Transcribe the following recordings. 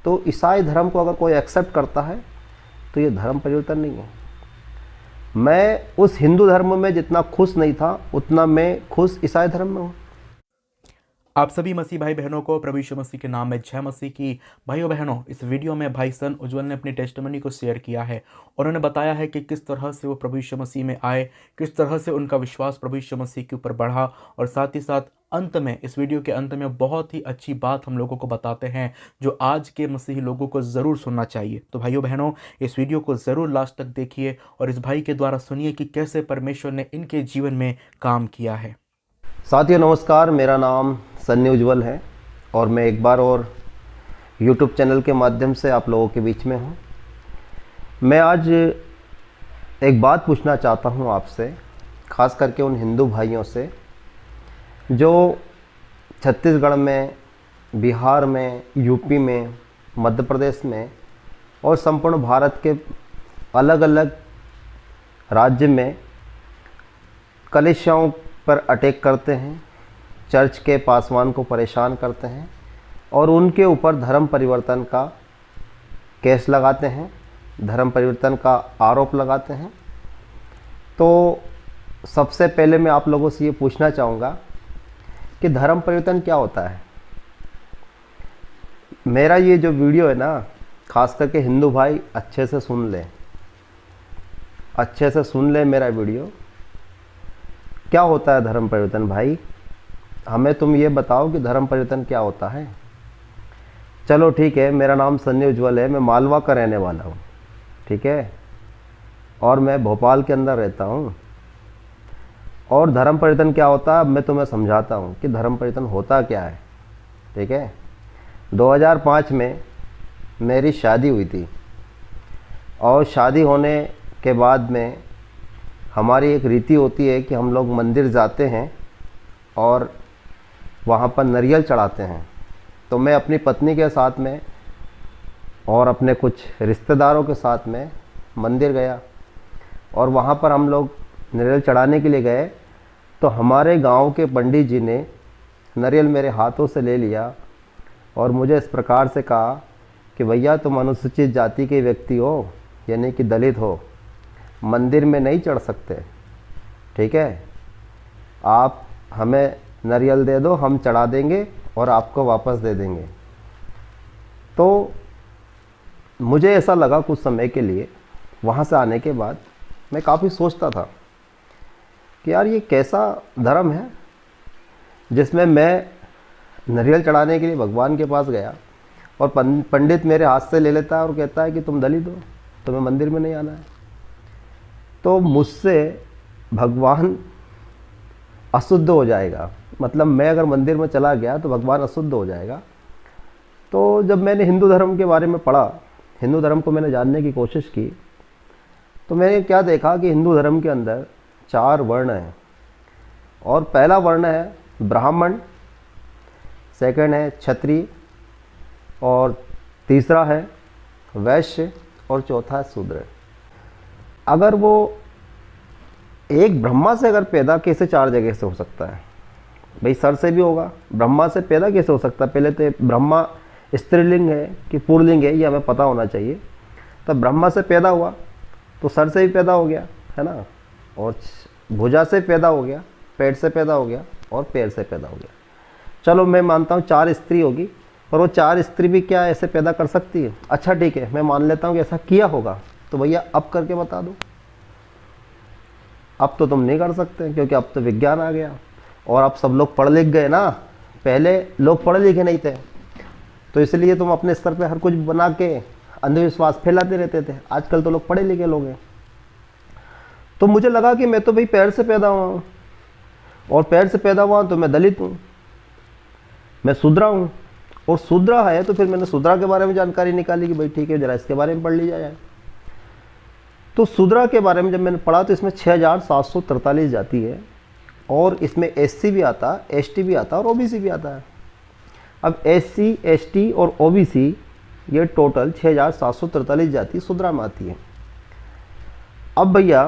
तो ईसाई धर्म को अगर कोई एक्सेप्ट करता है तो ये धर्म परिवर्तन नहीं है। मैं उस हिंदू धर्म में जितना खुश नहीं था उतना मैं खुश ईसाई धर्म में हूँ। आप सभी मसीह भाई बहनों को प्रभु यीशु मसीह के नाम में जय मसीह की। भाइयों बहनों, इस वीडियो में भाई सन उज्जवल ने अपनी टेस्टिमनी को शेयर किया है और उन्होंने बताया है कि किस तरह से वो प्रभु यीशु मसीह में आए, किस तरह से उनका विश्वास प्रभु यीशु मसीह के ऊपर बढ़ा, और साथ ही साथ अंत में, इस वीडियो के अंत में बहुत ही अच्छी बात हम लोगों को बताते हैं जो आज के मसीही लोगों को ज़रूर सुनना चाहिए। तो भाइयों बहनों, इस वीडियो को ज़रूर लास्ट तक देखिए और इस भाई के द्वारा सुनिए कि कैसे परमेश्वर ने इनके जीवन में काम किया है। साथियों नमस्कार, मेरा नाम सन्नी उज्जवल है और मैं एक बार और YouTube चैनल के माध्यम से आप लोगों के बीच में हूँ। मैं आज एक बात पूछना चाहता हूँ आपसे, ख़ास करके उन हिंदू भाइयों से जो छत्तीसगढ़ में, बिहार में, यूपी में, मध्य प्रदेश में और संपूर्ण भारत के अलग अलग राज्य में कलीसियाओं पर अटैक करते हैं, चर्च के पासवान को परेशान करते हैं और उनके ऊपर धर्म परिवर्तन का केस लगाते हैं, धर्म परिवर्तन का आरोप लगाते हैं। तो सबसे पहले मैं आप लोगों से ये पूछना चाहूँगा कि धर्म परिवर्तन क्या होता है। मेरा ये जो वीडियो है ना, खास करके हिंदू भाई अच्छे से सुन लें, अच्छे से सुन लें मेरा वीडियो। क्या होता है धर्म परिवर्तन भाई? हमें तुम ये बताओ कि धर्म परिवर्तन क्या होता है। चलो ठीक है, मेरा नाम सन्नी उज्जवल है, मैं मालवा का रहने वाला हूँ, ठीक है, और मैं भोपाल के अंदर रहता हूँ। और धर्म परिवर्तन क्या होता है मैं तुम्हें समझाता हूँ कि धर्म परिवर्तन होता क्या है, ठीक है। 2005 में मेरी शादी हुई थी और शादी होने के बाद में हमारी एक रीति होती है कि हम लोग मंदिर जाते हैं और वहाँ पर नारियल चढ़ाते हैं। तो मैं अपनी पत्नी के साथ में और अपने कुछ रिश्तेदारों के साथ में मंदिर गया और वहाँ पर हम लोग नारियल चढ़ाने के लिए गए। तो हमारे गांव के पंडित जी ने नारियल मेरे हाथों से ले लिया और मुझे इस प्रकार से कहा कि भैया तुम अनुसूचित जाति के व्यक्ति हो, यानी कि दलित हो, मंदिर में नहीं चढ़ सकते, ठीक है, आप हमें नारियल दे दो, हम चढ़ा देंगे और आपको वापस दे देंगे। तो मुझे ऐसा लगा कुछ समय के लिए, वहाँ से आने के बाद मैं काफ़ी सोचता था कि यार ये कैसा धर्म है जिसमें मैं नारियल चढ़ाने के लिए भगवान के पास गया और पंडित मेरे हाथ से ले लेता है और कहता है कि तुम दलित हो, तुम्हें मंदिर में नहीं आना है। तो मुझसे भगवान अशुद्ध हो जाएगा, मतलब मैं अगर मंदिर में चला गया तो भगवान अशुद्ध हो जाएगा। तो जब मैंने हिंदू धर्म के बारे में पढ़ा, हिंदू धर्म को मैंने जानने की कोशिश की, तो मैंने क्या देखा कि हिंदू धर्म के अंदर 4 वर्ण हैं और पहला वर्ण है ब्राह्मण, सेकंड है क्षत्रिय और तीसरा है वैश्य और चौथा है शूद्र। अगर वो एक ब्रह्मा से अगर पैदा कैसे 4 जगह से हो सकता है भाई? सर से भी होगा, ब्रह्मा से पैदा कैसे हो सकता है? पहले तो ब्रह्मा स्त्रीलिंग है कि पुल्लिंग है ये हमें पता होना चाहिए। तब ब्रह्मा से पैदा हुआ तो सर से भी पैदा हो गया, है ना, और भुजा से पैदा हो गया, पेट से पैदा हो गया और पैर से पैदा हो गया। चलो मैं मानता हूँ 4 स्त्री होगी, पर वो 4 स्त्री भी क्या ऐसे पैदा कर सकती है? अच्छा ठीक है, मैं मान लेता हूँ कि ऐसा किया होगा, तो भैया अब करके बता दो। अब तो तुम नहीं कर सकते क्योंकि अब तो विज्ञान आ गया और अब सब लोग पढ़ लिख गए ना। पहले लोग पढ़े लिखे नहीं थे तो इसलिए तुम अपने स्तर पे हर कुछ बना के अंधविश्वास फैलाते रहते थे। आजकल तो लोग पढ़े लिखे लोग हैं। तो मुझे लगा कि मैं तो भाई पैर से पैदा हुआ हूँ और पैर से पैदा हुआ तो मैं दलित हूँ, मैं शूद्रा हूँ, और शूद्रा है तो फिर मैंने शूद्रा के बारे में जानकारी निकाली कि भाई ठीक है जरा इसके बारे में पढ़ लिया जाए। तो शूद्रा के बारे में जब मैंने पढ़ा तो इसमें 6743 जाति है और इसमें एससी भी आता है, एसटी भी आता है और ओबीसी भी आता है। अब एससी, एसटी और ओबीसी ये टोटल 6743 जाति शूद्रा में आती है। अब भैया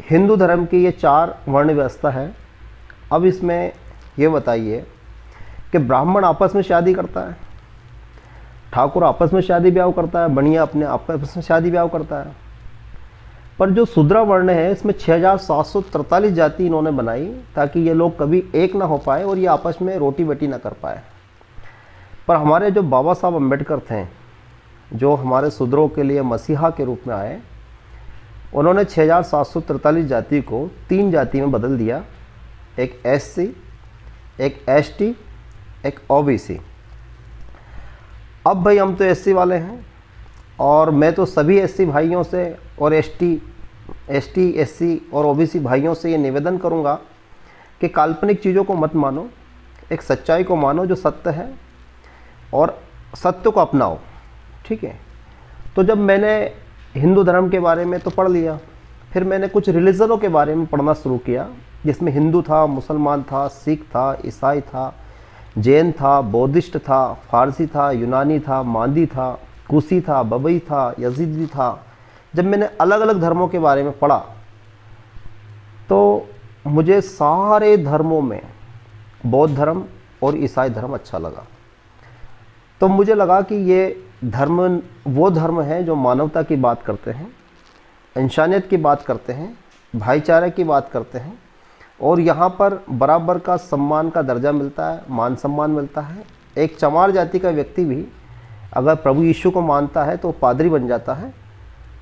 हिंदू धर्म की ये 4 वर्ण व्यवस्था है। अब इसमें ये बताइए कि ब्राह्मण आपस में शादी करता है, ठाकुर आपस में शादी ब्याह करता है, बढ़िया अपने आपस में शादी ब्याह करता है। पर जो शूद्र वर्ण है इसमें 6743 जाति इन्होंने बनाई ताकि ये लोग कभी एक ना हो पाए और ये आपस में रोटी बेटी ना कर पाए। पर हमारे जो बाबा साहब अम्बेडकर थे, जो हमारे शूद्रों के लिए मसीहा के रूप में आए, उन्होंने 6743 जाति को 3 जाति में बदल दिया, एक SC, एक ST, एक OBC। अब भाई हम तो SC वाले हैं और मैं तो सभी SC भाइयों से और ST, SC और OBC भाइयों से ये निवेदन करूँगा कि काल्पनिक चीज़ों को मत मानो, एक सच्चाई को मानो जो सत्य है और सत्य को अपनाओ, ठीक है। तो जब मैंने हिंदू धर्म के बारे में तो पढ़ लिया, फिर मैंने कुछ रिलीजनों के बारे में पढ़ना शुरू किया, जिसमें हिंदू था, मुसलमान था, सिख था, ईसाई था, जैन था, बौद्धिस्ट था, फारसी था, यूनानी था, मांदी था, कुशी था, बबई था, यजीदी था। जब मैंने अलग अलग धर्मों के बारे में पढ़ा तो मुझे सारे धर्मों में बौद्ध धर्म और ईसाई धर्म अच्छा लगा। तो मुझे लगा कि ये धर्म वो धर्म है जो मानवता की बात करते हैं, इंसानियत की बात करते हैं, भाईचारे की बात करते हैं और यहाँ पर बराबर का सम्मान का दर्जा मिलता है, मान सम्मान मिलता है। एक चमार जाति का व्यक्ति भी अगर प्रभु यीशु को मानता है तो पादरी बन जाता है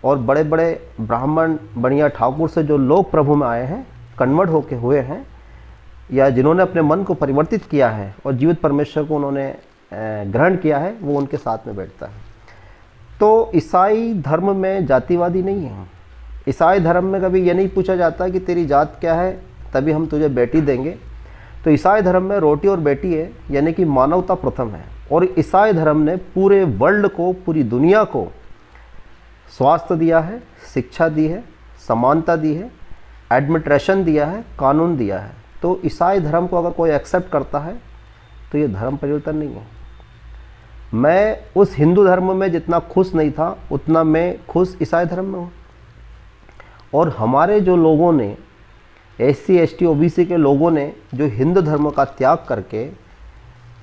और बड़े बड़े ब्राह्मण बढ़िया ठाकुर से जो लोग प्रभु में आए हैं, कन्वर्ट होके हुए हैं या जिन्होंने अपने मन को परिवर्तित किया है और जीवित परमेश्वर को उन्होंने ग्रहण किया है, वो उनके साथ में बैठता है। तो ईसाई धर्म में जातिवादी नहीं है। ईसाई धर्म में कभी ये नहीं पूछा जाता कि तेरी जात क्या है तभी हम तुझे बेटी देंगे। तो ईसाई धर्म में रोटी और बेटी है, यानी कि मानवता प्रथम है। और ईसाई धर्म ने पूरे वर्ल्ड को, पूरी दुनिया को स्वास्थ्य दिया है, शिक्षा दी है, समानता दी है, एडमिनिस्ट्रेशन दिया है, कानून दिया है। तो ईसाई धर्म को अगर कोई एक्सेप्ट करता है तो ये धर्म परिवर्तन नहीं है। मैं उस हिंदू धर्म में जितना खुश नहीं था उतना मैं खुश ईसाई धर्म में हूँ। और हमारे जो लोगों ने SC ST OBC के लोगों ने जो हिंदू धर्म का त्याग करके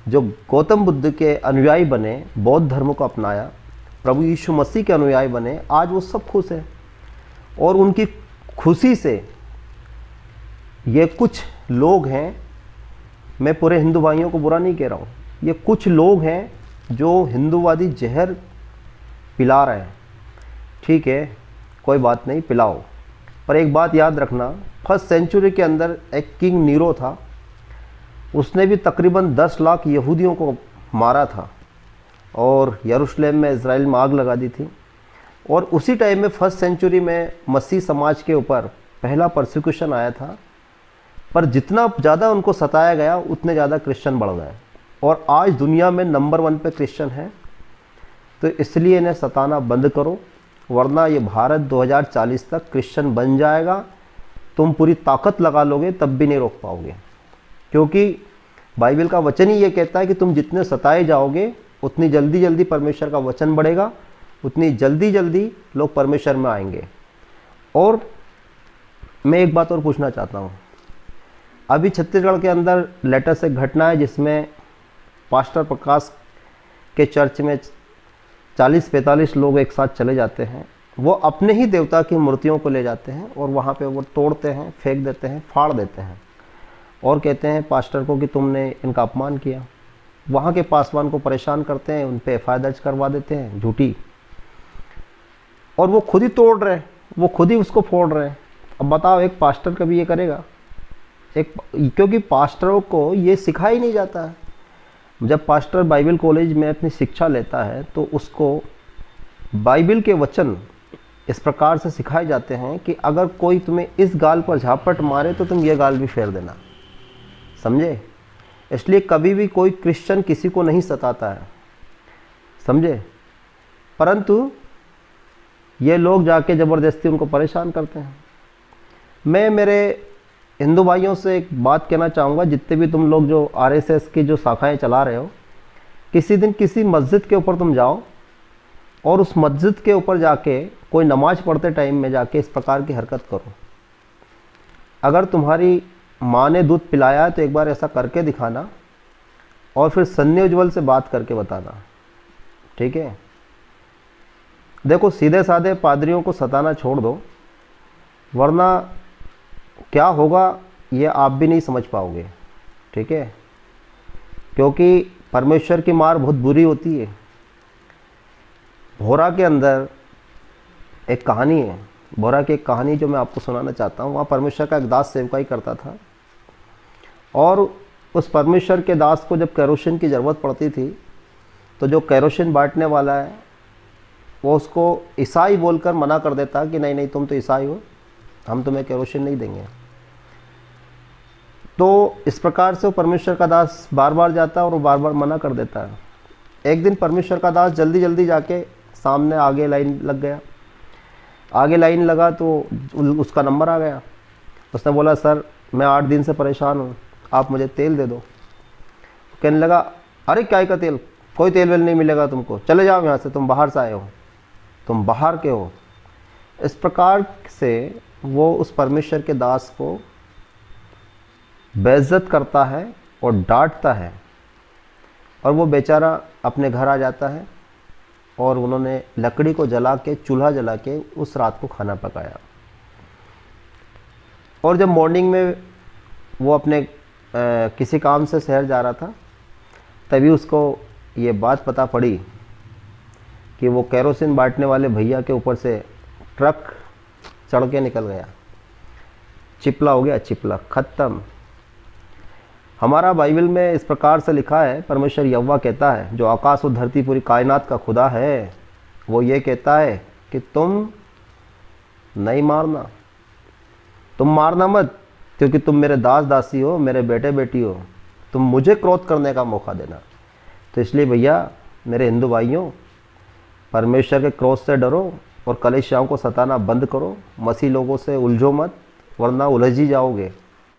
जो गौतम बुद्ध के अनुयायी बने, बौद्ध धर्म को अपनाया, प्रभु यीशु मसीह के अनुयायी बने, आज वो सब खुश हैं। और उनकी खुशी से ये कुछ लोग हैं, मैं पूरे हिंदू भाइयों को बुरा नहीं कह रहा हूँ, ये कुछ लोग हैं जो हिंदूवादी जहर पिला रहे हैं, ठीक है, कोई बात नहीं, पिलाओ। पर एक बात याद रखना, फर्स्ट सेंचुरी के अंदर एक किंग नीरो था, उसने भी तकरीबन 10 लाख यहूदियों को मारा था और यरूशलेम में, इज़राइल में आग लगा दी थी। और उसी टाइम में फर्स्ट सेंचुरी में मसीह समाज के ऊपर पहला परसिक्यूशन आया था। पर जितना ज़्यादा उनको सताया गया उतने ज़्यादा क्रिश्चियन बढ़ गए और आज दुनिया में नंबर 1 पे क्रिश्चियन है। तो इसलिए इन्हें सताना बंद करो, वरना ये भारत 2040 तक क्रिश्चियन बन जाएगा। तुम पूरी ताकत लगा लोगे तब भी नहीं रोक पाओगे, क्योंकि बाइबल का वचन ही ये कहता है कि तुम जितने सताए जाओगे उतनी जल्दी जल्दी परमेश्वर का वचन बढ़ेगा, उतनी जल्दी जल्दी लोग परमेश्वर में आएंगे। और मैं एक बात और पूछना चाहता हूँ, अभी छत्तीसगढ़ के अंदर लेटेस्ट एक घटना है जिसमें पास्टर प्रकाश के चर्च में 40-45 लोग एक साथ चले जाते हैं। वो अपने ही देवता की मूर्तियों को ले जाते हैं और वहाँ पे वो तोड़ते हैं, फेंक देते हैं, फाड़ देते हैं और कहते हैं पास्टर को कि तुमने इनका अपमान किया। वहाँ के पासवान को परेशान करते हैं, उन पे FIR दर्ज करवा देते हैं झूठी, और वो खुद ही तोड़ रहे हैं, वो खुद ही उसको फोड़ रहे हैं। अब बताओ एक पास्टर कभी ये करेगा? क्योंकि पास्टरों को ये सिखाया ही नहीं जाता है। जब पास्टर बाइबल कॉलेज में अपनी शिक्षा लेता है तो उसको बाइबल के वचन इस प्रकार से सिखाए जाते हैं कि अगर कोई तुम्हें इस गाल पर झापट मारे तो तुम ये गाल भी फेर देना, समझे? इसलिए कभी भी कोई क्रिश्चियन किसी को नहीं सताता है, समझे? परंतु ये लोग जाके ज़बरदस्ती उनको परेशान करते हैं। मैं मेरे हिंदू भाइयों से एक बात कहना चाहूँगा, जितने भी तुम लोग जो RSS की जो शाखाएं चला रहे हो, किसी दिन किसी मस्जिद के ऊपर तुम जाओ और उस मस्जिद के ऊपर जाके कोई नमाज पढ़ते टाइम में जाके इस प्रकार की हरकत करो। अगर तुम्हारी माँ ने दूध पिलाया है तो एक बार ऐसा करके दिखाना और फिर सन्नी उज्ज्वल से बात करके बताना, ठीक है। देखो सीधे साधे पादरियों को सताना छोड़ दो, वरना क्या होगा ये आप भी नहीं समझ पाओगे, ठीक है। क्योंकि परमेश्वर की मार बहुत बुरी होती है। भोरा के अंदर एक कहानी है, भोरा की एक कहानी जो मैं आपको सुनाना चाहता हूँ। वहाँ परमेश्वर का एक दास सेवकाई करता था, और उस परमेश्वर के दास को जब केरोसिन की ज़रूरत पड़ती थी तो जो केरोसिन बांटने वाला है वो उसको ईसाई बोलकर मना कर देता कि नहीं नहीं, तुम तो ईसाई हो, हम तुम्हें केरोसिन नहीं देंगे। तो इस प्रकार से वो परमेश्वर का दास बार बार जाता है और वो बार बार मना कर देता है। एक दिन परमेश्वर का दास जल्दी जल्दी जाके सामने आगे लाइन लग गया। आगे लाइन लगा तो उसका नंबर आ गया। उसने बोला, सर मैं 8 दिन से परेशान हूँ, आप मुझे तेल दे दो। कहने लगा, अरे क्या का तेल, कोई तेल वेल नहीं मिलेगा तुमको, चले जाओ यहाँ से, तुम बाहर से आए हो, तुम बाहर के हो। इस प्रकार से वो उस परमेश्वर के दास को बेइज्जत करता है और डांटता है, और वो बेचारा अपने घर आ जाता है। और उन्होंने लकड़ी को जला के, चूल्हा जला के उस रात को खाना पकाया। और जब मॉर्निंग में वो अपने किसी काम से शहर जा रहा था, तभी उसको ये बात पता पड़ी कि वो केरोसिन बांटने वाले भैया के ऊपर से ट्रक चढ़ के निकल गया। चिपला हो गया, चिपला, ख़त्म। हमारा बाइबल में इस प्रकार से लिखा है, परमेश्वर यहोवा कहता है, जो आकाश और धरती पूरी कायनात का खुदा है, वो ये कहता है कि तुम नहीं मारना, तुम मारना मत, क्योंकि तुम मेरे दास दासी हो, मेरे बेटे बेटी हो, तुम मुझे क्रोध करने का मौका देना। तो इसलिए भैया, मेरे हिंदू भाइयों, परमेश्वर के क्रोध से डरो और कलीसियाओं को सताना बंद करो। मसीह लोगों से उलझो मत, वरना उलझ ही जाओगे।